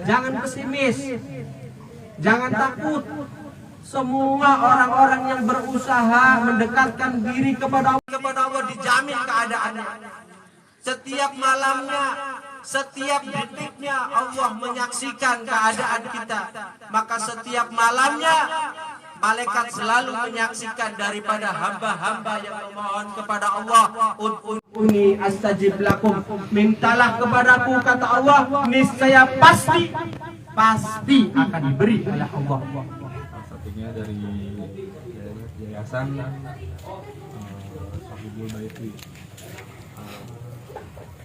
Jangan pesimis, jangan takut. Semua orang-orang yang berusaha mendekatkan diri kepada Allah dijamin keadaannya. Setiap malamnya, setiap detiknya Allah menyaksikan keadaan kita. Maka setiap malamnya malaikat selalu menyaksikan daripada hamba-hamba yang memohon kepada Allah. Ud'uni astajib lakum, mintalah kepadaku, kata Allah, niscaya pasti akan diberi oleh Allah. Satunya dari yayasan Sahibul Baiti,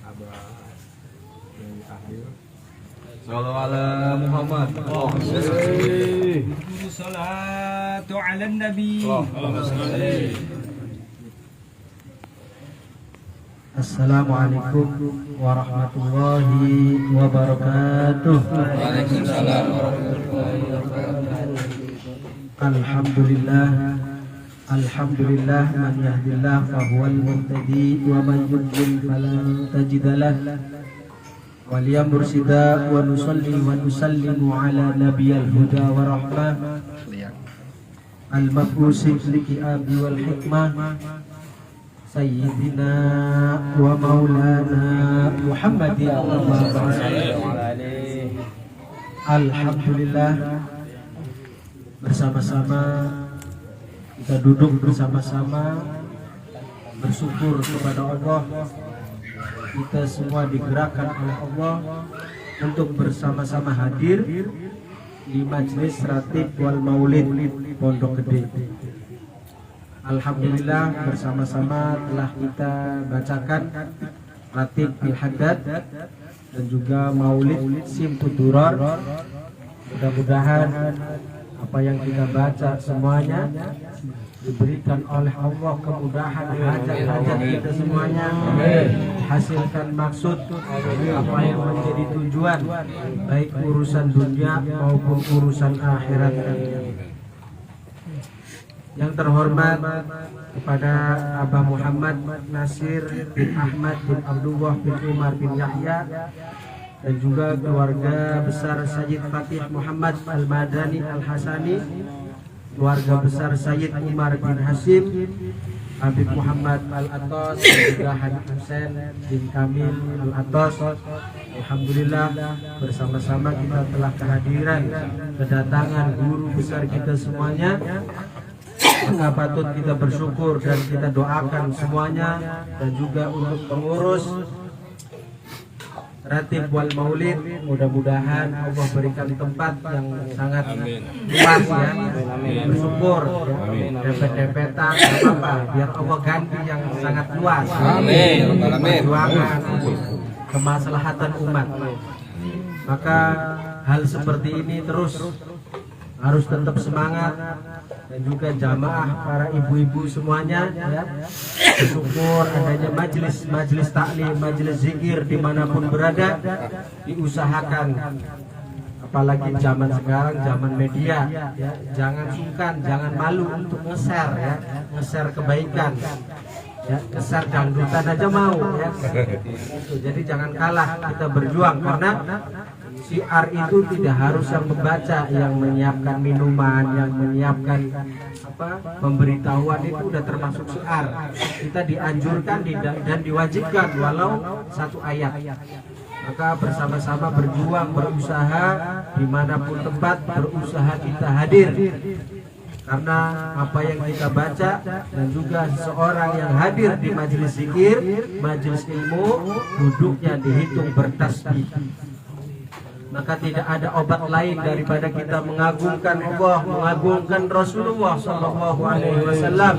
Abah dari Akhir. Sallallahu ala Muhammad. Salatu ala Nabi. Assalamualaikum warahmatullahi wabarakatuh. Waalaikumsalam warahmatullahi wabarakatuh. Alhamdulillah man yahdillah fahuwal muhtadi wa man yudlil falan tajida lah waliya mursida. Wa nusalli wa nusallimu ala nabiyil huda wa rahmah al-mab'usi li abi wal hikmah Sayyidina wa maulana Muhammadin. Alhamdulillah, bersama-sama kita duduk bersama-sama bersyukur kepada Allah. Kita semua digerakkan oleh Allah untuk bersama-sama hadir di Majelis Ratib wal Maulid Pondok Gede. Alhamdulillah, bersama-sama telah kita bacakan Ratib Al-Haddad dan juga Maulid Simtud Durar. Mudah-mudahan apa yang kita baca semuanya diberikan oleh Allah kemudahan hajat-hajat kita semuanya, hasilkan maksud apa yang menjadi tujuan, baik urusan dunia maupun urusan akhirat. Yang terhormat kepada Abah Muhammad Nasir bin Ahmad bin Abdullah bin Umar bin Yahya dan juga keluarga besar Sayyid Fatih Muhammad Al-Madani Al-Hasani, keluarga besar Sayyid Umar bin Hasim, Habib Muhammad Al-Atos, dan juga Habib Hussein bin Kamil Al-Atos. Alhamdulillah, bersama-sama kita telah kedatangan guru besar kita semuanya. Nggak patut kita bersyukur dan kita doakan semuanya, dan juga untuk pengurus Ratib wal Maulid, mudah-mudahan Allah berikan tempat yang sangat luas ya, bersyukur ya, dempet-dempetan apa biar Allah ganti yang sangat luas. Amin. Perjuangan kemaslahatan umat. Maka hal seperti ini terus harus tetap semangat, dan juga jamaah para ibu-ibu semuanya ya, bersyukur adanya majelis taklim, majelis zikir dimanapun berada, diusahakan. Apalagi zaman sekarang, zaman media ya, jangan sungkan, jangan malu untuk nge-share ya, nge-share kebaikan ya, nge-share dangdutan aja mau ya. Jadi jangan kalah, kita berjuang, karena syiar itu tidak harus yang membaca, yang menyiapkan minuman, yang menyiapkan pemberitahuan itu udah termasuk syiar. Kita dianjurkan dan diwajibkan walau satu ayat. Maka bersama-sama berjuang, berusaha dimanapun tempat, berusaha kita hadir. Karena apa yang kita baca dan juga seseorang yang hadir di majelis zikir, majelis ilmu, duduknya dihitung bertasbih. Maka tidak ada obat lain daripada kita mengagungkan Allah, mengagungkan Rasulullah sallallahu alaihi wasallam.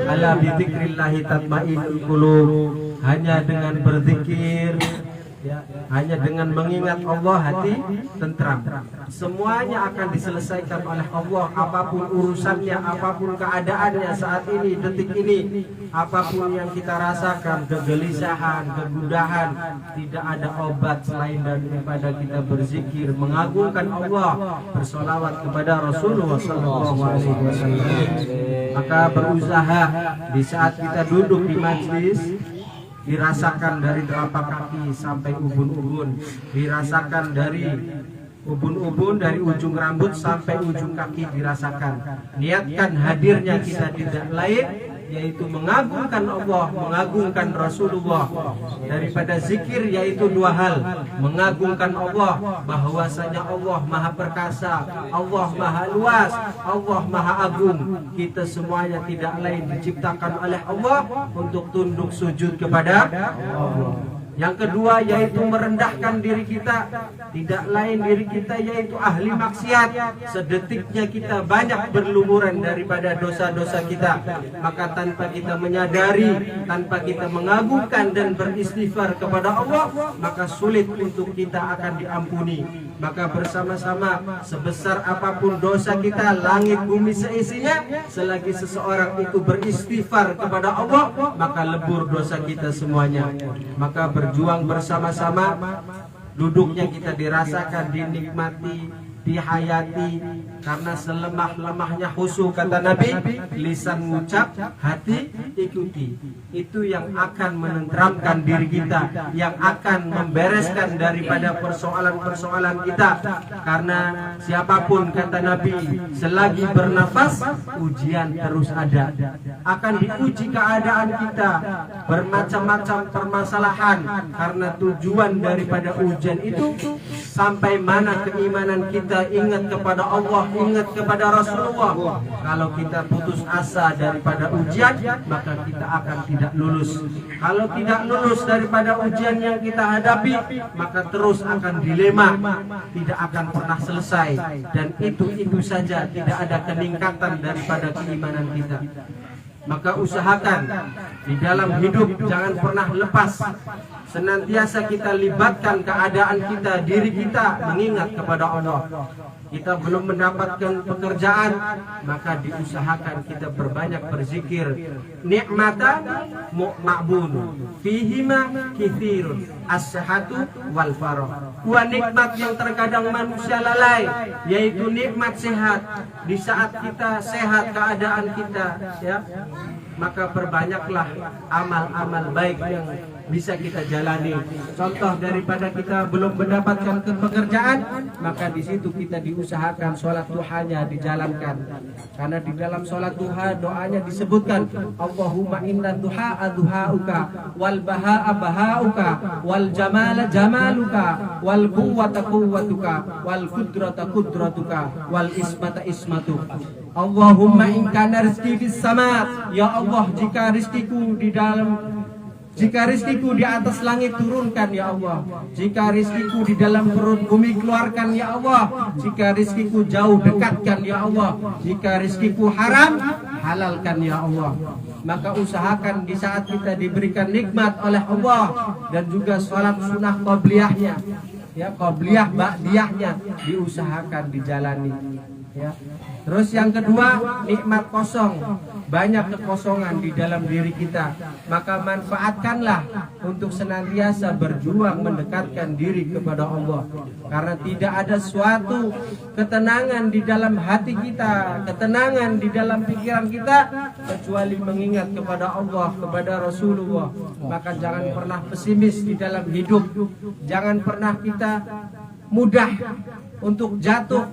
Ala bi dzikrillah tatma'innul qulub. Hanya dengan berzikir ya, hanya dengan mengingat Allah hati tentram. Semuanya akan diselesaikan oleh Allah, apapun urusannya, apapun keadaannya saat ini, detik ini, apapun yang kita rasakan, kegelisahan, kegundahan, tidak ada obat selain daripada kita berzikir, mengagungkan Allah, bersolawat kepada Rasulullah SAW. Maka berusaha di saat kita duduk di majlis, dirasakan dari telapak kaki sampai ubun-ubun, dirasakan dari ubun-ubun dari ujung rambut sampai ujung kaki dirasakan. Niatkan hadirnya kita tidak lain yaitu mengagungkan Allah, mengagungkan Rasulullah. Daripada zikir yaitu dua hal: mengagungkan Allah, bahwasanya Allah maha perkasa, Allah maha luas, Allah maha agung. Kita semuanya tidak lain diciptakan oleh Allah untuk tunduk sujud kepada Allah. Yang kedua yaitu merendahkan diri kita, tidak lain diri kita yaitu ahli maksiat. Sedetiknya kita banyak berlumuran daripada dosa-dosa kita. Maka tanpa kita menyadari, tanpa kita mengagungkan dan beristighfar kepada Allah, maka sulit untuk kita akan diampuni. Maka bersama-sama, sebesar apapun dosa kita, langit bumi seisinya, selagi seseorang itu beristighfar kepada Allah, maka lebur dosa kita semuanya. Maka berjuang bersama-sama, duduknya kita dirasakan, dinikmati, dihayati. Karena selemah-lemahnya khusyuk, kata Nabi, lisan ngucap, hati ikuti. Itu yang akan menenteramkan diri kita, yang akan membereskan daripada persoalan-persoalan kita. Karena siapapun, kata Nabi, selagi bernafas, ujian terus ada. Akan diuji keadaan kita, bermacam-macam permasalahan. Karena tujuan daripada ujian itu, sampai mana keimanan kita ingat kepada Allah, ingat kepada Rasulullah. Kalau kita putus asa daripada ujian, maka kita akan tidak lulus. Kalau tidak lulus daripada ujian yang kita hadapi, maka terus akan dilema, tidak akan pernah selesai. Dan itu saja, tidak ada peningkatan daripada keimanan kita. Maka usahakan di dalam hidup jangan pernah lepas. Senantiasa kita libatkan keadaan kita, diri kita mengingat kepada Allah. Kita belum mendapatkan pekerjaan, maka diusahakan kita berbanyak berzikir. Nikmatan ma'bun fihima kithirun as-sihatu wal farah. Dua nikmat yang terkadang manusia lalai, yaitu nikmat sehat. Di saat kita sehat keadaan kita, ya, maka perbanyaklah amal-amal baik yang bisa kita jalani. Contoh daripada kita belum mendapatkan pekerjaan, maka di situ kita diusahakan sholat duhanya dijalankan. Karena di dalam sholat duha doanya disebutkan, Allahumma inna duha duhauka, wal baha'a bahauka, wal jamala jamaluka, wal quwwata quwwatuka, wal qudrata qudratuka, wal ismata ismatuka. Allahumma in kana rizqi fis sama, ya Allah, jika rizkiku di atas langit turunkan, ya Allah. Jika rizkiku di dalam perut bumi keluarkan, ya Allah. Jika rizkiku jauh dekatkan, ya Allah. Jika rizkiku haram, halalkan, ya Allah. Maka usahakan di saat kita diberikan nikmat oleh Allah, dan juga sholat sunnah qobliyahnya, ya, qobliyah ba'diyahnya, diusahakan dijalani, ya. Terus yang kedua, nikmat kosong. Banyak kekosongan di dalam diri kita, maka manfaatkanlah untuk senantiasa berjuang mendekatkan diri kepada Allah. Karena tidak ada suatu ketenangan di dalam hati kita, ketenangan di dalam pikiran kita, kecuali mengingat kepada Allah, kepada Rasulullah. Maka jangan pernah pesimis di dalam hidup. Jangan pernah kita mudah untuk jatuh,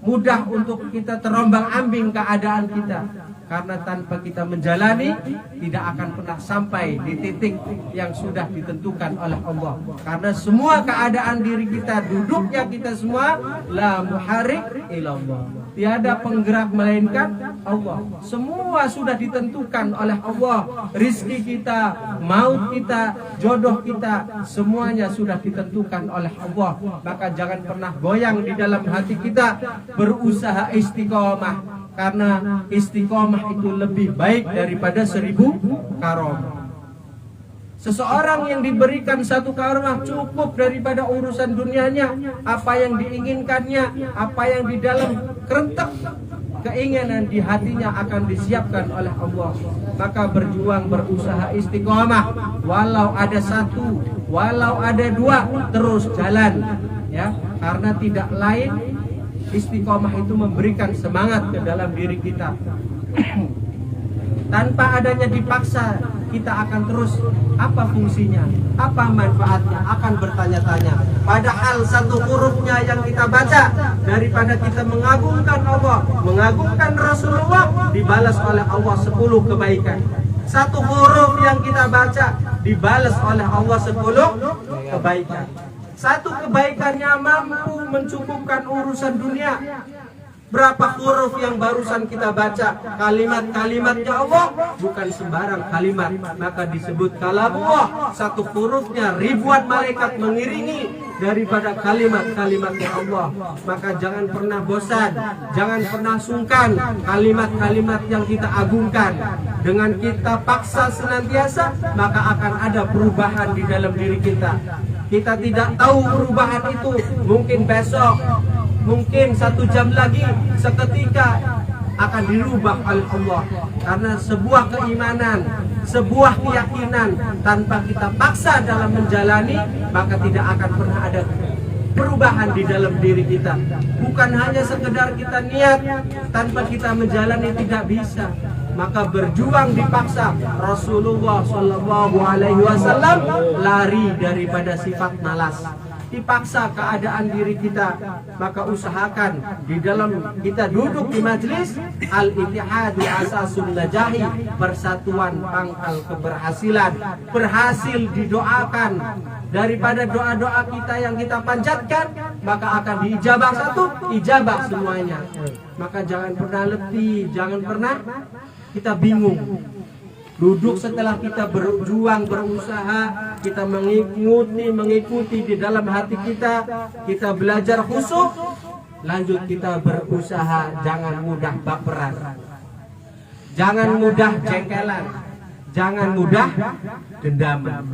mudah untuk kita terombang-ambing keadaan kita. Karena tanpa kita menjalani, tidak akan pernah sampai di titik yang sudah ditentukan oleh Allah. Karena semua keadaan diri kita, duduknya kita semua, la muharik ilallah, tiada penggerak melainkan Allah. Semua sudah ditentukan oleh Allah. Rizki kita, maut kita, jodoh kita, semuanya sudah ditentukan oleh Allah. Maka jangan pernah goyang di dalam hati kita, berusaha istiqomah. Karena istiqomah itu lebih baik daripada 1000 karomah. Seseorang yang diberikan 1 karomah cukup daripada urusan dunianya, apa yang diinginkannya, apa yang di dalam kerentek keinginan di hatinya akan disiapkan oleh Allah. Maka berjuang, berusaha istiqomah. Walau ada 1, walau ada 2, terus jalan, ya. Karena tidak lain, istiqomah itu memberikan semangat ke dalam diri kita. Tanpa adanya dipaksa, kita akan terus, apa fungsinya, apa manfaatnya, akan bertanya-tanya. Padahal satu hurufnya yang kita baca, daripada kita mengagungkan Allah, mengagungkan Rasulullah, dibalas oleh Allah 10 kebaikan. Satu huruf yang kita baca dibalas oleh Allah 10 kebaikan. Satu kebaikannya mampu mencukupkan urusan dunia. Berapa huruf yang barusan kita baca? Kalimat-kalimatnya Allah bukan sembarang kalimat, maka disebut kalamullah. Satu hurufnya ribuan malaikat mengiringi daripada kalimat-kalimatnya Allah. Maka jangan pernah bosan, jangan pernah sungkan kalimat-kalimat yang kita agungkan. Dengan kita paksa senantiasa, maka akan ada perubahan di dalam diri kita. Kita tidak tahu perubahan itu, mungkin besok, mungkin 1 jam lagi, seketika akan dirubah oleh Allah. Karena sebuah keimanan, sebuah keyakinan tanpa kita paksa dalam menjalani, maka tidak akan pernah ada perubahan di dalam diri kita. Bukan hanya sekedar kita niat, tanpa kita menjalani tidak bisa. Maka berjuang dipaksa. Rasulullah SAW lari daripada sifat malas. Dipaksa keadaan diri kita, maka usahakan di dalam kita duduk di majelis, al-ittihadu asasun najahi, persatuan pangkal keberhasilan. Berhasil didoakan, daripada doa-doa kita yang kita panjatkan, maka akan diijabah satu, ijabah semuanya. Maka jangan pernah letih, jangan pernah kita bingung. Duduk setelah kita berjuang, berusaha, kita mengikuti di dalam hati kita belajar khusyuk, lanjut kita berusaha, jangan mudah baperan, jangan mudah jengkelan, jangan mudah dendaman.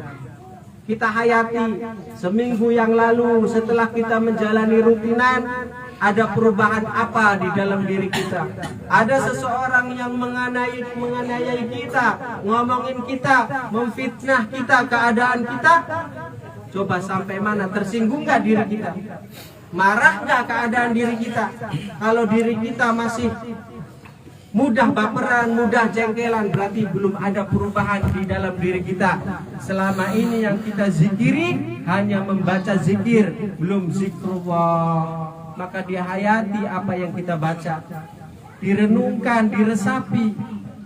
Kita hayati seminggu yang lalu setelah kita menjalani rutinan, ada perubahan apa di dalam diri kita? Ada seseorang yang menganiaya kita, ngomongin kita, memfitnah kita, keadaan kita. Coba sampai mana? Tersinggung gak diri kita? Marah gak keadaan diri kita? Kalau diri kita masih mudah baperan, mudah jengkelan, berarti belum ada perubahan di dalam diri kita. Selama ini yang kita zikiri hanya membaca zikir, belum zikrullah. Maka dihayati apa yang kita baca, direnungkan, diresapi,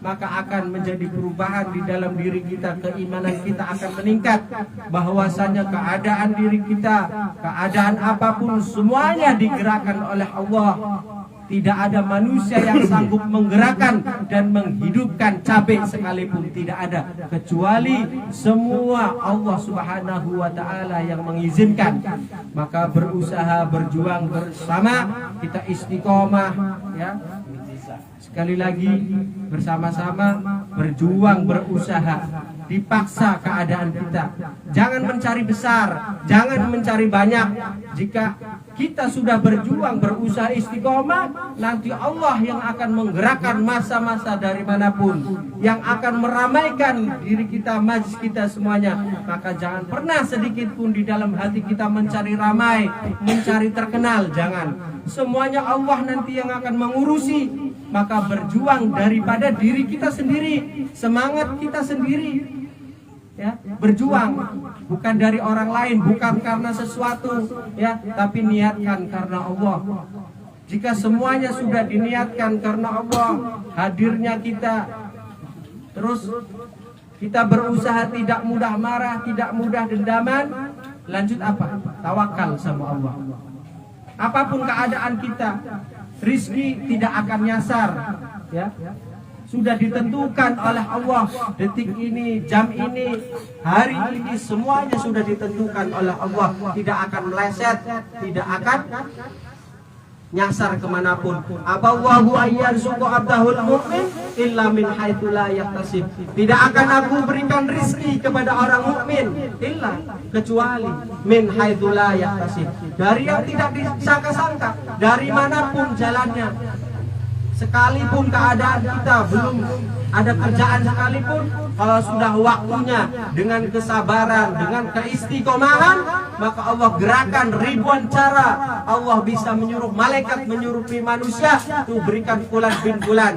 maka akan menjadi perubahan di dalam diri kita. Keimanan kita akan meningkat, bahwasanya keadaan diri kita, keadaan apapun, semuanya digerakkan oleh Allah. Tidak ada manusia yang sanggup menggerakkan dan menghidupkan cabai sekalipun, tidak ada, kecuali semua Allah Subhanahu wa Ta'ala yang mengizinkan. Maka berusaha, berjuang bersama, kita istiqomah, ya. Sekali lagi bersama-sama berjuang, berusaha, dipaksa keadaan kita. Jangan mencari besar, jangan mencari banyak. Jika kita sudah berjuang, berusaha istiqomah, nanti Allah yang akan menggerakkan masa-masa dari manapun, yang akan meramaikan diri kita, majlis kita semuanya. Maka jangan pernah sedikit pun di dalam hati kita mencari ramai, mencari terkenal, jangan. Semuanya Allah nanti yang akan mengurusi. Maka berjuang daripada diri kita sendiri, semangat kita sendiri, ya, berjuang bukan dari orang lain, bukan karena sesuatu, ya, tapi niatkan karena Allah. Jika semuanya sudah diniatkan karena Allah, hadirnya kita, terus kita berusaha tidak mudah marah, tidak mudah dendaman, lanjut apa? Tawakal sama Allah. Apapun keadaan kita, rizki tidak akan nyasar, ya. Sudah ditentukan oleh Allah. Detik ini, jam ini, hari ini, semuanya sudah ditentukan oleh Allah. Tidak akan meleset, tidak akan nyasar kemanapun. Aballahu ayyarzuqu abdahul mu'min illa min haitsu la yahtasib. Tidak akan aku berikan rizki kepada orang mukmin illa, kecuali min haitsu la yahtasib, dari yang tidak disangka-sangka, dari manapun jalannya. Sekalipun keadaan kita belum ada kerjaan sekalipun, kalau sudah waktunya, dengan kesabaran, dengan keistiqomahan, maka Allah gerakan ribuan cara. Allah bisa menyuruh malaikat menyerupi manusia, tuh berikan fulan bin fulan.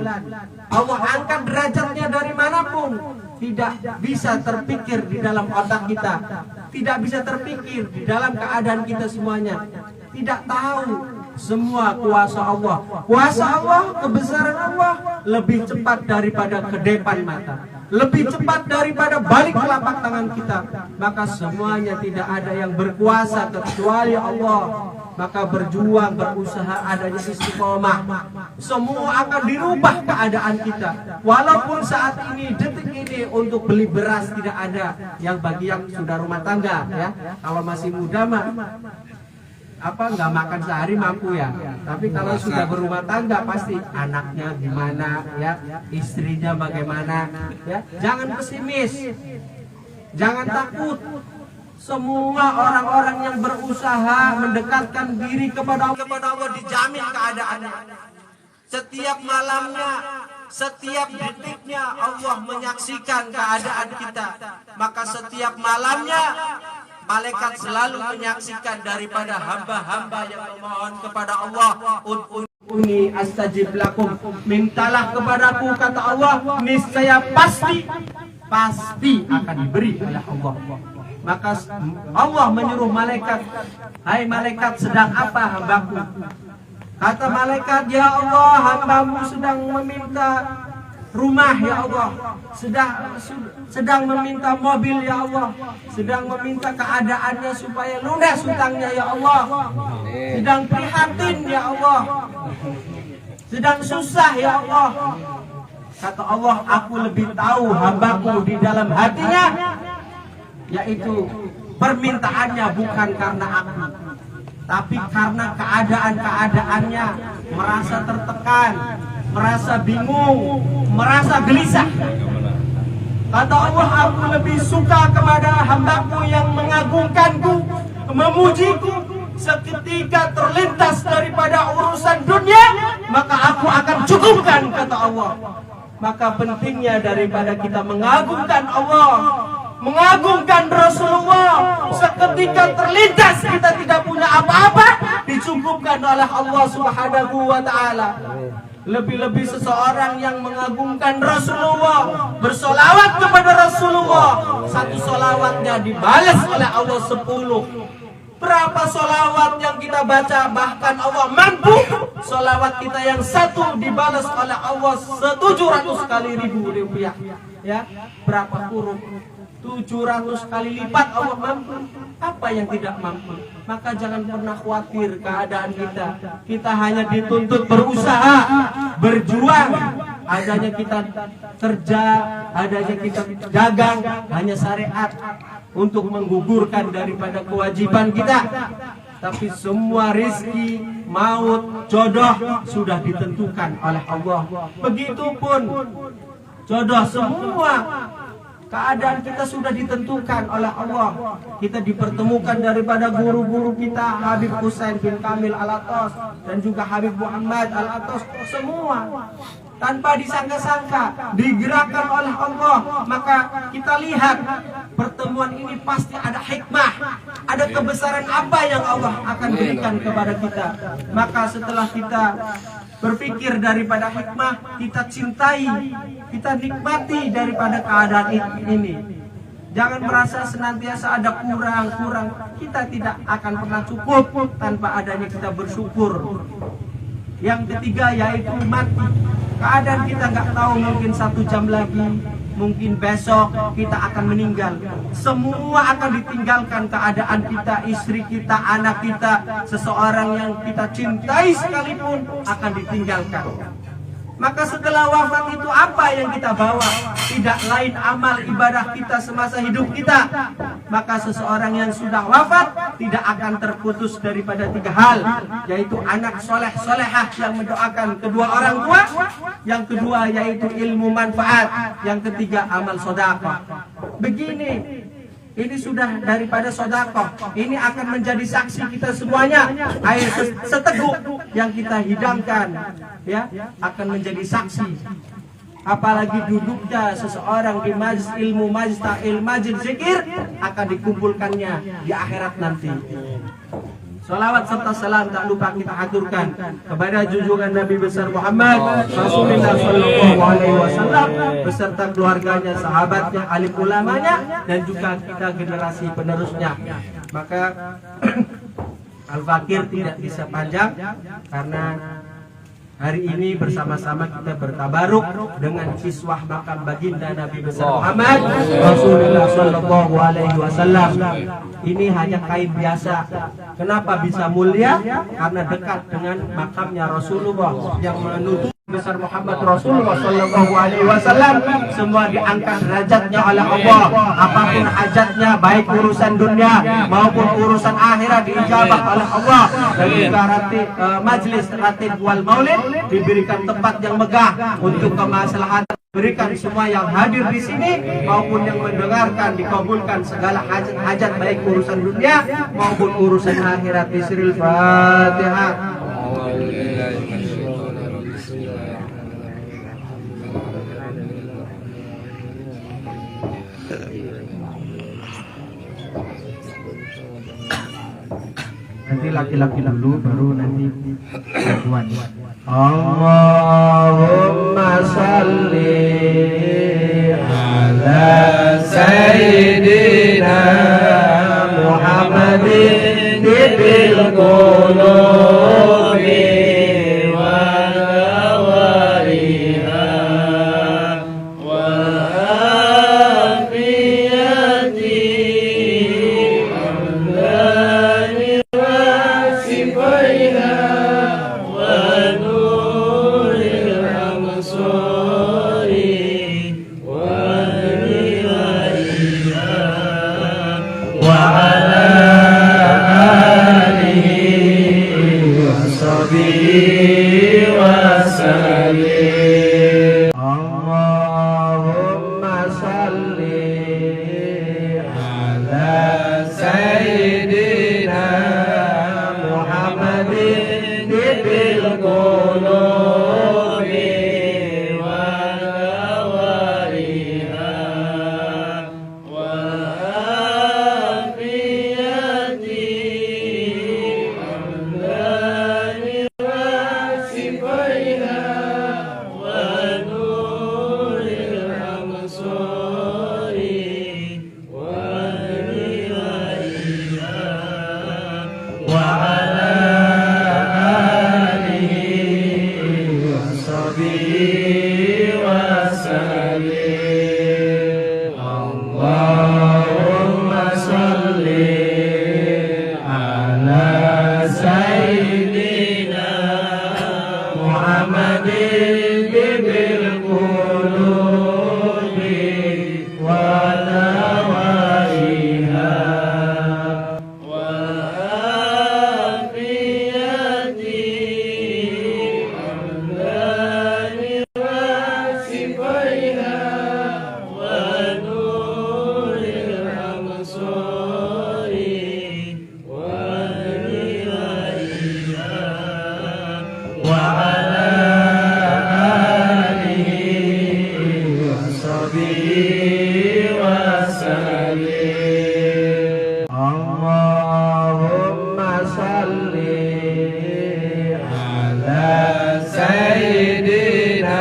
Allah angkat derajatnya dari manapun, tidak bisa terpikir di dalam otak kita, tidak bisa terpikir di dalam keadaan kita semuanya. Tidak tahu semua kuasa Allah. Kuasa Allah, kebesaran Allah lebih cepat daripada kedepan mata, lebih cepat daripada balik telapak tangan kita. Maka semuanya tidak ada yang berkuasa kecuali Allah. Maka berjuang, berusaha, adanya istiqomah, semua akan dirubah keadaan kita. Walaupun saat ini, detik ini untuk beli beras tidak ada. Yang bagi yang sudah rumah tangga ya, kalau masih muda mah nggak makan sehari mampu ya. Tapi kalau sudah berumah tangga pasti anaknya gimana ya, istrinya bagaimana ya. Jangan pesimis, jangan takut. Semua orang-orang yang berusaha mendekatkan diri kepada Allah dijamin keadaannya. Setiap malamnya, setiap detiknya Allah menyaksikan keadaan kita. Maka setiap malamnya malaikat selalu menyaksikan daripada hamba-hamba yang memohon kepada Allah. Uni astajib lakum, mintalah kepadaku kata Allah, niscaya pasti akan diberi oleh Allah. Maka Allah menyuruh malaikat, hai malaikat, sedang apa hambaku? Kata malaikat, ya Allah, hambamu sedang meminta rumah ya Allah, sedang meminta mobil ya Allah, sedang meminta keadaannya supaya lunas hutangnya ya Allah, sedang prihatin ya Allah, sedang susah ya Allah. Kata Allah, aku lebih tahu hambaku di dalam hatinya, yaitu permintaannya bukan karena aku, tapi karena keadaannya merasa tertekan, merasa bingung, merasa gelisah. Kata Allah, aku lebih suka kepada hambaku yang mengagungkanku, memujiku. Seketika terlintas daripada urusan dunia, maka aku akan cukupkan, kata Allah. Maka pentingnya daripada kita mengagungkan Allah, mengagungkan Rasulullah, seketika terlintas kita tidak punya apa-apa, dicukupkan oleh Allah Subhanahu wa ta'ala. Lebih-lebih seseorang yang mengagungkan Rasulullah, bersolawat kepada Rasulullah, satu solawatnya dibalas oleh Allah 10. Berapa solawat yang kita baca, bahkan Allah mampu solawat kita yang satu dibalas oleh Allah 700 kali Rp1.000 ya. Berapa huruf? 700 kali lipat Allah mampu. Apa yang tidak mampu? Maka jangan pernah khawatir keadaan kita. Kita hanya dituntut berusaha, berjuang. Adanya kita kerja, adanya kita dagang, hanya syariat untuk menggugurkan daripada kewajiban kita. Tapi semua rezeki, maut, jodoh sudah ditentukan oleh Allah. Begitupun jodoh, semua keadaan kita sudah ditentukan oleh Allah. Kita dipertemukan daripada guru-guru kita, Habib Husain bin Kamil Al-Atas dan juga Habib Muhammad Al-Atas. Semua tanpa disangka-sangka digerakkan oleh Allah. Maka kita lihat pertemuan ini pasti ada hikmah, ada kebesaran apa yang Allah akan berikan kepada kita. Maka setelah kita berpikir daripada hikmah, kita cintai, kita nikmati daripada keadaan ini. Jangan merasa senantiasa ada kurang. Kita tidak akan pernah cukup tanpa adanya kita bersyukur. Yang ketiga yaitu mati. Keadaan kita nggak tahu, mungkin 1 jam lagi, mungkin besok kita akan meninggal. Semua akan ditinggalkan, keadaan kita, istri kita, anak kita, seseorang yang kita cintai sekalipun akan ditinggalkan. Maka setelah wafat itu apa yang kita bawa? Tidak lain amal ibadah kita semasa hidup kita. Maka seseorang yang sudah wafat tidak akan terputus daripada 3 hal, yaitu anak soleh solehah yang mendoakan kedua orang tua, yang kedua yaitu ilmu manfaat, yang ketiga amal sedekah. Begini, ini sudah daripada sedekah, ini akan menjadi saksi kita semuanya. Air seteguk yang kita hidangkan ya akan menjadi saksi. Apalagi duduknya seseorang di majlis ilmu, majlis ta'il, majlis zikir, akan dikumpulkannya di akhirat nanti. Salawat serta salam tak lupa kita aturkan kepada junjungan Nabi besar Muhammad Rasulullah Sallallahu Alaihi Wasallam beserta keluarganya, sahabatnya, alim ulamanya, dan juga kita generasi penerusnya. Maka Al-Fakir tidak bisa panjang karena hari ini bersama-sama kita bertabaruk dengan kiswah makam baginda Nabi besar Muhammad Rasulullah Sallallahu Alaihi Wasallam. Ini hanya kain biasa. Kenapa bisa mulia? Karena dekat dengan makamnya Rasulullah yang menutup besar Muhammad Rasulullah Sallallahu Alaihi Wasallam. Semua diangkat derajatnya oleh Allah. Apapun hajatnya, baik urusan dunia maupun urusan akhirat diijabah oleh Allah. Dan juga majlis ratib wal maulid diberikan tempat yang megah untuk kemaslahatan. Berikan semua yang hadir di sini maupun yang mendengarkan dikabulkan segala hajat-hajat baik urusan dunia maupun urusan akhirat. Bismillahil Fatihah. Nanti laki-laki dulu baru nanti perempuan. Allahumma salli ala sayyidina Muhammadin bil qulubi wal awariha wal afiyati amdani wasifaiha Allahumma salli ala sayyidina Muhammadin bil qulubi wal awariha wal afiyati amdani wasifaiha Allahumma salli ala sayyidina Muhammadin bil qulubi wal awariha wal afiyati amdani wasifaiha Allahumma salli ala sayyidina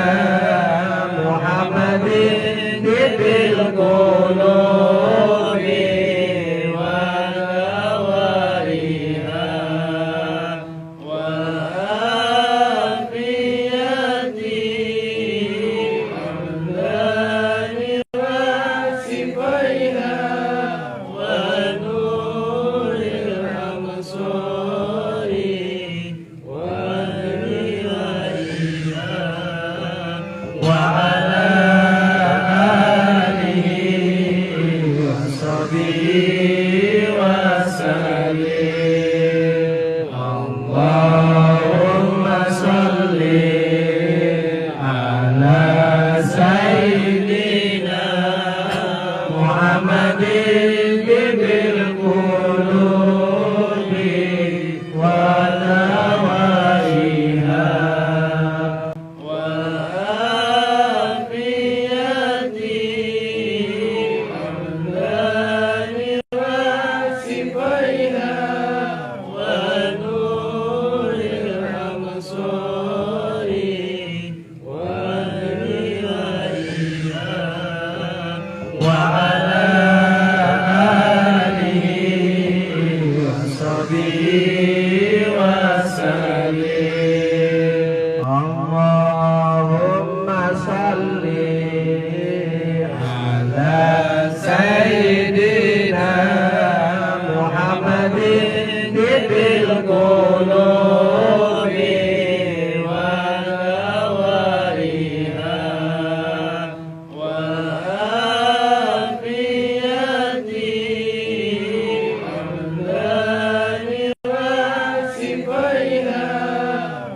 Muhammadin bil qulubi wal awariha wal afiyati amdani wasifaiha Allahumma salli ala sayyidina Muhammadin bil qulubi wal awariha Allahumma salli ala Sayyidina Muhammadin bil qulubi wal awariha wal afiyati amdani wa sifaiha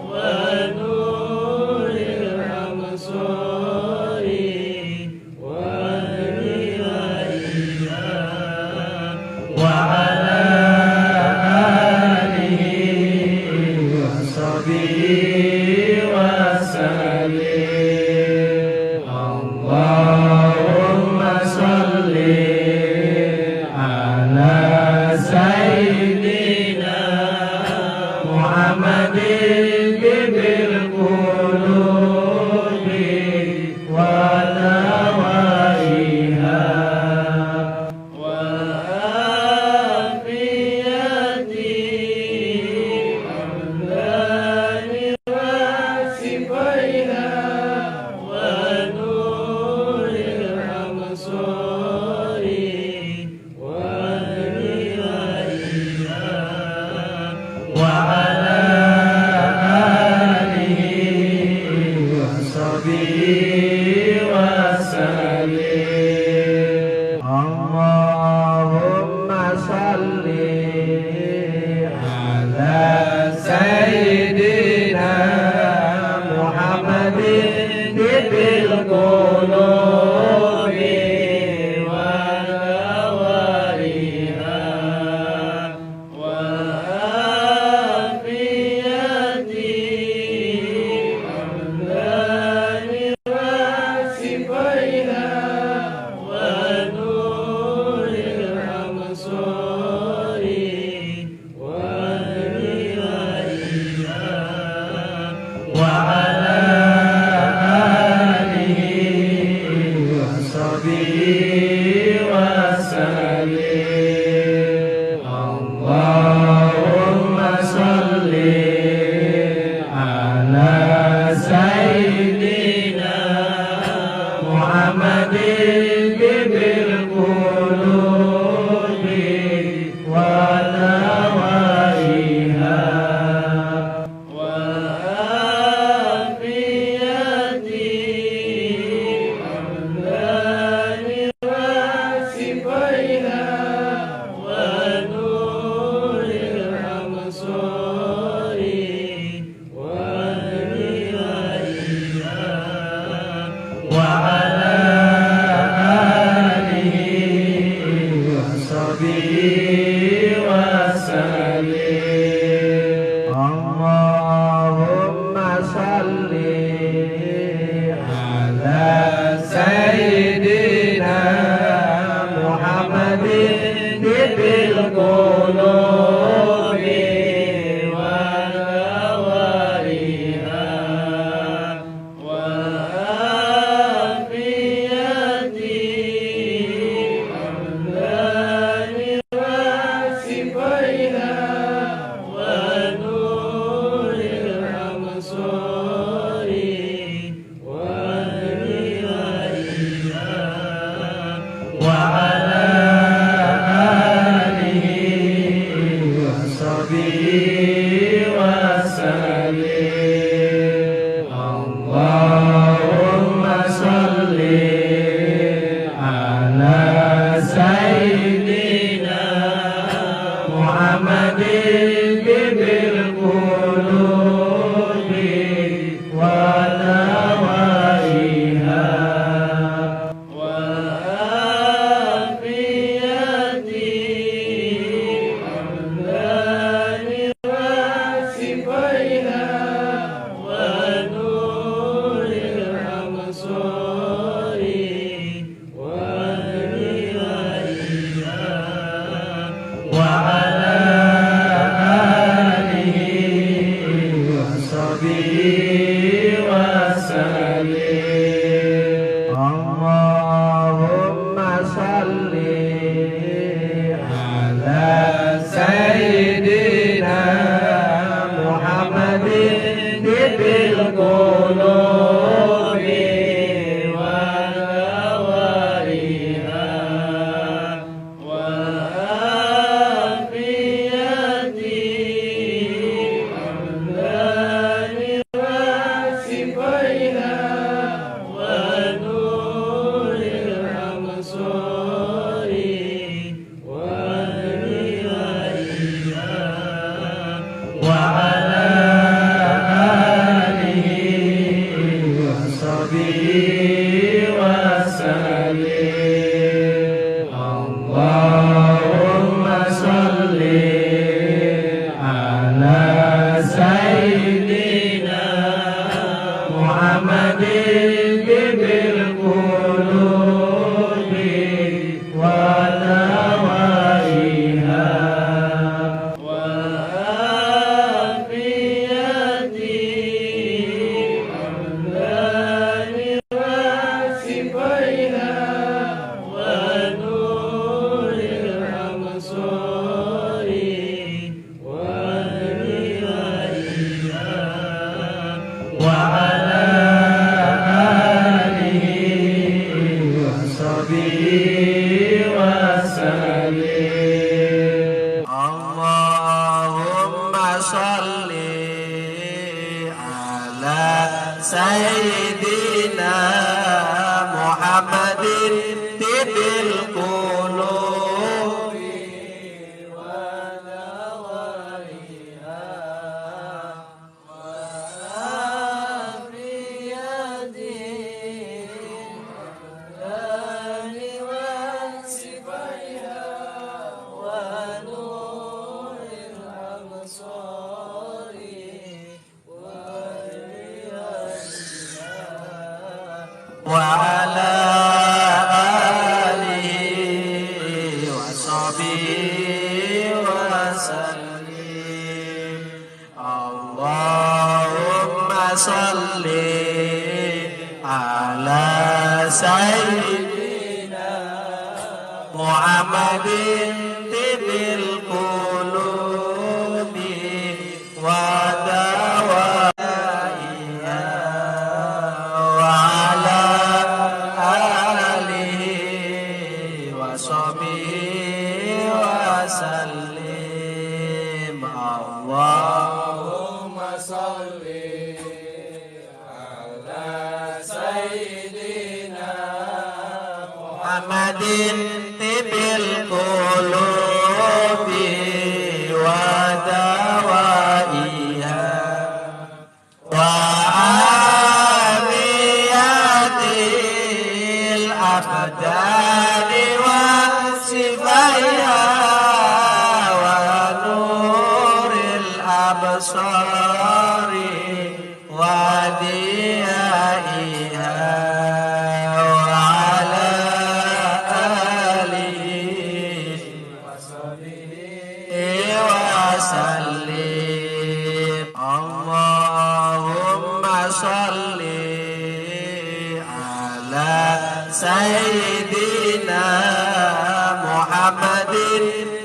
wa nuril amsari wa nilaiha wa ala alihi wa sahbihi wa sallim. Allahumma salli ala Sayyidina Muhammadin bil qulubi wal awaiha wal afiyati amdani wa sifaiha wa nuril amsari wa nilaiha wa ala alihi wa sahbihi wa sallim. Allahumma salli ala Sayyidina Muhammadin bil qulubi wal awariha wal afiyati amdani wa sifaiha wa nuril amsari wa nilaiha wa ala alihi wa sahbihi wa sallim. Allahumma salli ala Sayyidina Muhammadin bil qulubi wal awaiha wal afiyati amdani wa sifaiha wa nuril amsari wa nilaiha wa ala alihi wa sahbihi wa sallim. Allahumma salli ala Sayyidina Muhammadin bil qulubi wal awariha wal afiyati amdani wa sifaiha wa nuril amsari wa nilaiha wa ala alihi wa sahbihi wa sallim. Allahumma salli ala Sayyidina Muhammadin bil qulubi wal awaiha wal afiyati amdani wa sifaiha wa nuril amsari wa nilaiha wa ala alihi wa sahbihi wa sallim. Allahumma salli ala Sayyidina Muhammadin على سيدنا محمد طب القلوب ودوائها وأفرياد الأبدان وصفائها ونور الأبصار وعلى آله وصحبه وسلم اللهم صل على سيدنا محمد طب القلوب ودوائها وعلى آله وصحبه وسلم اللهم صل على سيدنا محمد طب القلوب ودوائها وعافية الأبدان وصفائها ونور الأبصار وديائها وعلى آله وصحبه وسلم اللهم صل على سيدنا محمد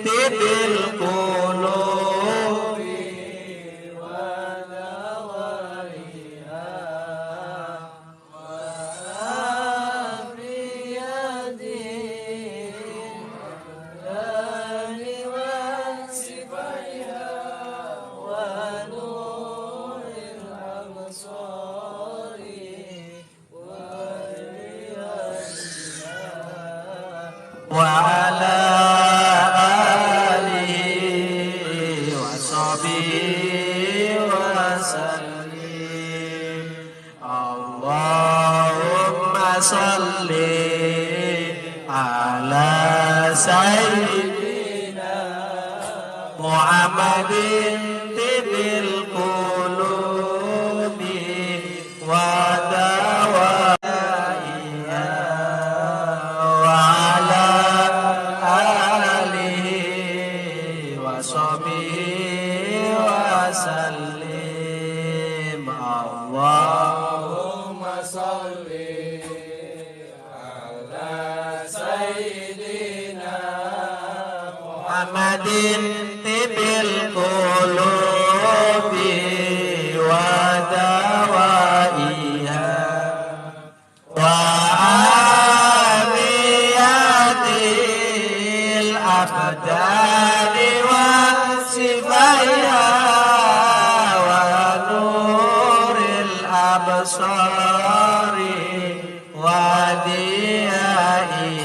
طب القلوب ودوائها وأفرياد الأبدان وصفائها ونور الأبصار وعلى آله وصحبه وسلم اللهم صل على سيدنا محمد طب القلوب ودوائها وعلى آله وصحبه وسلم اللهم صل على سيدنا محمد طب القلوب ودوائها وعافية الأبدان وصفائها ونور الأبصار وديائها